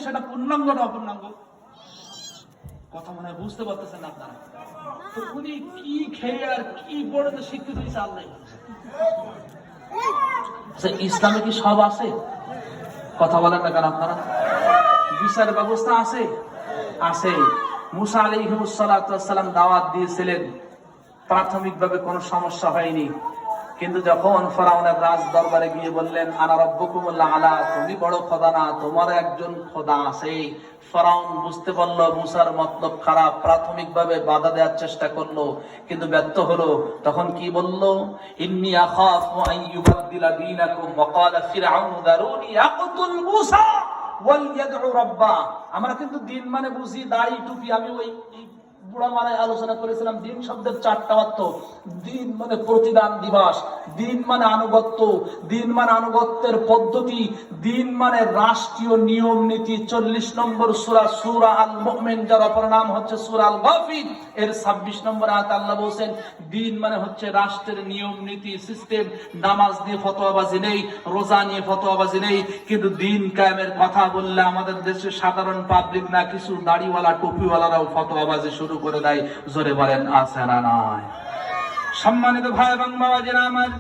সেটা পূর্ণাঙ্গ না অপূর্ণাঙ্গ? কথা মনে হয় বুঝতে পারতেছেন আপনারা? তো উনি কি খেয়ে আর কি পড়ে তো শিক্ষিত হয়েছে আল্লাহ। ইসলামে কি সব আছে? কথা বলেন না কেন আপনারা? বিচার ব্যবস্থা আছে? আছে। মুসা আলাইহিস সালাম দাওয়াত দিয়েছিলেন, প্রাথমিকভাবে কোনো সমস্যা হয়নি, কিন্তু যখন ফেরাউনের রাজ দরবারে গিয়ে বললেন আনা রাব্বুকুমুল আলা, তুমি বড় খোদা না, তোমার একজন খোদা আছে, ফেরাউন বুঝতে পারলো মুসার মতলব খারাপ, প্রাথমিকভাবে বাধা দেওয়ার চেষ্টা করলো কিন্তু ব্যর্থ হলো। তখন কি বললো? ইন্নী আখাফু আন ইউবাদদিলা দীনাকুম ওয়া ক্বালা ফিরআউন দারুনি আকতুল মুসা ওয়াল ইয়াদউ রাব্বা। আমরা কিন্তু দিন মানে বুঝি দাড়ি টুপি। আমি ওই বুড়া মারায় আলোচনা করেছিলাম দিন শব্দের চারটা অর্থ। দিন মানে প্রতিদান দিবস, দিন মানে আনুগত্য, দিন মানে আনুগত্যের পদ্ধতি, দিন মানে রাষ্ট্রীয় নিয়ম নীতি। 40 নম্বর সূরা, সূরা আল মুমিন, যার অপর নাম হচ্ছে সূরা আল গাফির, এর 26 নম্বর আয়াত আল্লাহ বলেন দিন মানে হচ্ছে রাষ্ট্রের নিয়ম নীতি সিস্টেম। নামাজ নিয়ে ফতোয়াবাজি নেই, রোজা নিয়ে ফতোয়াবাজি নেই, কিন্তু দিন কায়েমের কথা বললে আমাদের দেশে সাধারণ পাবলিক না, কিছু দাড়িওয়ালা টুপিওয়ালারাও ফতোয়াবাজি শুরু করে দেয়। জোরে বলেন আছে না নাই? সম্মানিত ভাই এবং বাবাজিরা আমার,